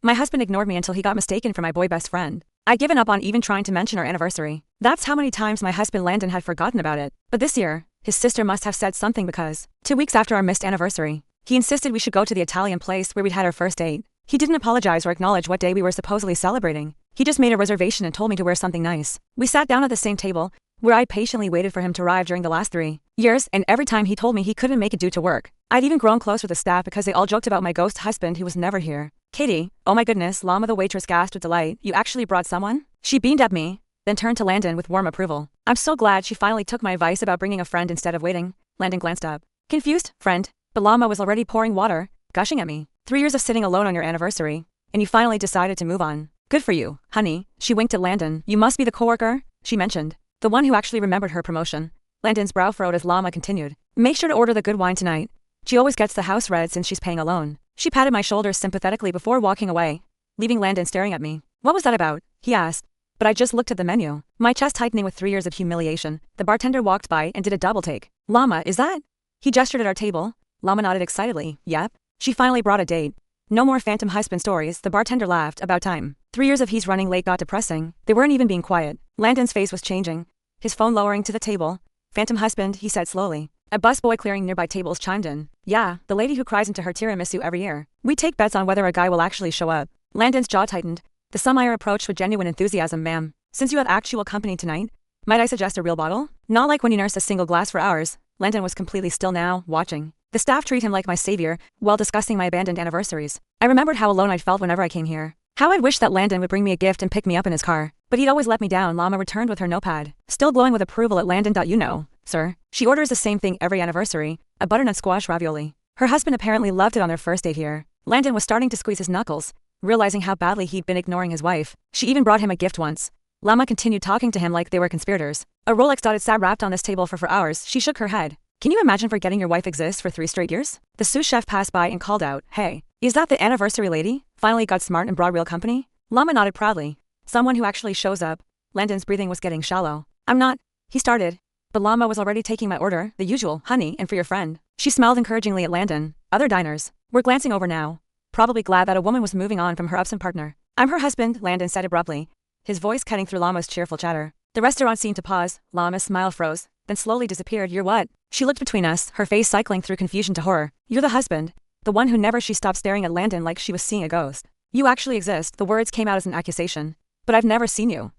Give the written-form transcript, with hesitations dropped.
My husband ignored me until he got mistaken for my boy best friend. I'd given up on even trying to mention our anniversary. That's how many times my husband Landon had forgotten about it. But this year, his sister must have said something because 2 weeks after our missed anniversary, he insisted we should go to the Italian place where we'd had our first date. He didn't apologize or acknowledge what day we were supposedly celebrating. He just made a reservation and told me to wear something nice. We sat down at the same table, where I patiently waited for him to arrive during the last 3 years, and every time he told me he couldn't make it due to work. I'd even grown close with the staff because they all joked about my ghost husband who was never here. Katie, oh my goodness, Llama the waitress gasped with delight. You actually brought someone? She beamed at me, then turned to Landon with warm approval. I'm so glad she finally took my advice about bringing a friend instead of waiting. Landon glanced up. Confused, friend, but Llama was already pouring water, gushing at me. 3 years of sitting alone on your anniversary, and you finally decided to move on. Good for you, honey. She winked at Landon. You must be the coworker, she mentioned. The one who actually remembered her promotion. Landon's brow furrowed as Llama continued. Make sure to order the good wine tonight. She always gets the house red since she's paying alone. She patted my shoulders sympathetically before walking away, leaving Landon staring at me. What was that about? He asked. But I just looked at the menu, my chest tightening with 3 years of humiliation. The bartender walked by and did a double take. Llama, is that? He gestured at our table. Llama nodded excitedly. Yep. She finally brought a date. No more phantom husband stories, the bartender laughed. About time. 3 years of he's running late got depressing. They weren't even being quiet. Landon's face was changing, his phone lowering to the table. Phantom husband, he said slowly. A busboy clearing nearby tables chimed in. Yeah, the lady who cries into her tiramisu every year. We take bets on whether a guy will actually show up. Landon's jaw tightened. The Summire approached with genuine enthusiasm. Ma'am, since you have actual company tonight, might I suggest a real bottle? Not like when you nursed a single glass for hours. Landon was completely still now, watching. The staff treat him like my savior, while discussing my abandoned anniversaries. I remembered how alone I'd felt whenever I came here. How I'd wished that Landon would bring me a gift and pick me up in his car. But he'd always let me down. Llama returned with her notepad, still glowing with approval at Landon. You know, sir. She orders the same thing every anniversary, a butternut squash ravioli. Her husband apparently loved it on their first date here. Landon was starting to squeeze his knuckles, realizing how badly he'd been ignoring his wife. She even brought him a gift once. Llama continued talking to him like they were conspirators. A Rolex dotted sat wrapped on this table for hours. She shook her head. Can you imagine forgetting your wife exists for 3 straight years? The sous chef passed by and called out, Hey, is that the anniversary lady? Finally got smart and brought real company? Llama nodded proudly. Someone who actually shows up. Landon's breathing was getting shallow. I'm not, he started. But Llama was already taking my order, the usual, honey, and for your friend. She smiled encouragingly at Landon. Other diners were glancing over now, probably glad that a woman was moving on from her absent partner. I'm her husband, Landon said abruptly, his voice cutting through Llama's cheerful chatter. The restaurant seemed to pause. Llama's smile froze, then slowly disappeared. You're what? She looked between us, her face cycling through confusion to horror. You're the husband. The one who never. She stopped staring at Landon like she was seeing a ghost. You actually exist. The words came out as an accusation. But I've never seen you.